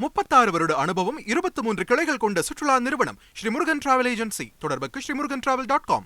36 வருட அனுபவம் 23 கிளைகள் கொண்ட சுற்றுலா நிறுவனம் ஸ்ரீ முருகன் டிராவல் ஏஜென்சி. தொடர்புக்கு srimurugantravel.com.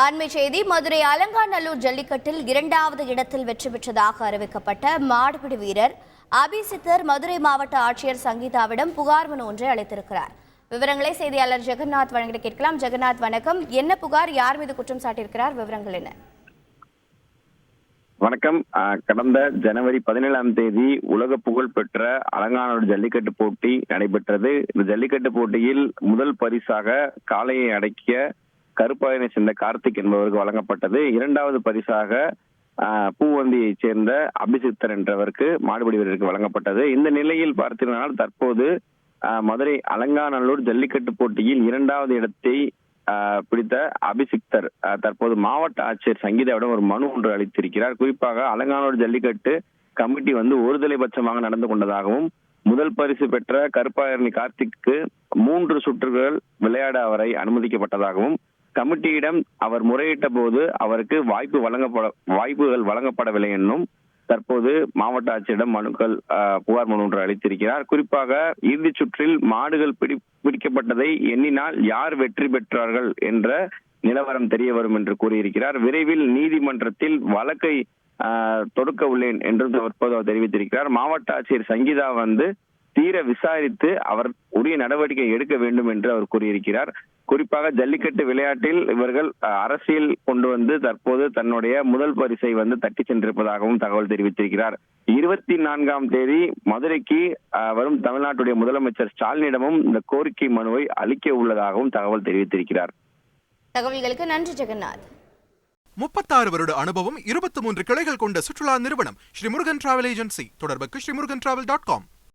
அண்மை செய்தி. மதுரை அலங்காநல்லூர் ஜல்லிக்கட்டில் 2வது இடத்தில் வெற்றி பெற்றதாக அறிவிக்கப்பட்ட மாடுபிடி வீரர் அபிசித்தர் மதுரை மாவட்ட ஆட்சியர் சங்கீதாவிடம் புகார் மனு ஒன்றை அளித்திருக்கிறார். விவரங்களை செய்தியாளர் ஜெகநாத் வழங்கிட கேட்கலாம். ஜெகநாத், வணக்கம். என்ன புகார், யார் மீது குற்றம் சாட்டியிருக்கிறார், விவரங்கள் என்ன? வணக்கம். கடந்த ஜனவரி 17ஆம் தேதி உலக புகழ் பெற்ற அலங்காநல்லூர் ஜல்லிக்கட்டு போட்டி நடைபெற்றது. இந்த ஜல்லிக்கட்டு போட்டியில் முதல் பரிசாக காளையை அடக்கிய கருப்பாயனை சேர்ந்த கார்த்திக் என்பவருக்கு வழங்கப்பட்டது. 2வது பரிசாக பூவந்தியை சேர்ந்த அபிசித்தர் என்றவருக்கு மாடுபிடி வீரருக்கு வழங்கப்பட்டது. இந்த நிலையில் பார்த்தீர்கள் தற்போது மதுரை அலங்காநல்லூர் ஜல்லிக்கட்டு போட்டியில் 2வது இடத்தை பிடித்த அபிசித்தர் தற்போது மாவட்ட ஆட்சியர் சங்கீதாவிடம் ஒரு மனு ஒன்று அளித்திருக்கிறார். குறிப்பாக அலங்காநல்லூர் ஜல்லிக்கட்டு கமிட்டி ஒருதலை பட்சமாக நடந்து கொண்டதாகவும், முதல் பரிசு பெற்ற கருப்பாயணி கார்த்திக்கு 3 சுற்றுகள் விளையாட அவரை அனுமதிக்கப்பட்டதாகவும், கமிட்டியிடம் அவர் முறையிட்ட போது அவருக்கு வாய்ப்புகள் வழங்கப்படவில்லை என்னும் தற்போது மாவட்ட ஆட்சியரிடம் புகார் மனு ஒன்று அளித்திருக்கிறார். குறிப்பாக இறுதி சுற்றில் மாடுகள் பிடிக்கப்பட்டதை எண்ணினால் யார் வெற்றி பெற்றார்கள் என்ற நிலவரம் தெரிய வரும் என்று கூறியிருக்கிறார். விரைவில் நீதிமன்றத்தில் வழக்கை தொடுக்க உள்ளேன் என்று தற்போது அவர் தெரிவித்திருக்கிறார். மாவட்ட ஆட்சியர் சங்கீதா தீர விசாரித்து அவர் உரிய நடவடிக்கை எடுக்க வேண்டும் என்று அவர் கூறியிருக்கிறார். குறிப்பாக ஜல்லிக்கட்டு விளையாட்டில் இவர்கள் அரசியல் கொண்டு தற்போது தன்னுடைய முதல் பரிசை தட்டி சென்றிருப்பதாகவும் தகவல் தெரிவித்திருக்கிறார். 24ஆம் தேதி மதுரைக்கு வரும் தமிழ்நாட்டுடைய முதலமைச்சர் ஸ்டாலினிடமும் இந்த கோரிக்கை மனுவை அளிக்க உள்ளதாகவும் தகவல் தெரிவித்திருக்கிறார். தகவல்களுக்கு நன்றி ஜெகநாத். 36 வருட அனுபவம் 23 கிளைகள் கொண்ட சுற்றுலா நிறுவனம் ஸ்ரீ முருகன் டிராவல் ஏஜென்சி. தொடர்புக்கு srimurugantravel.com.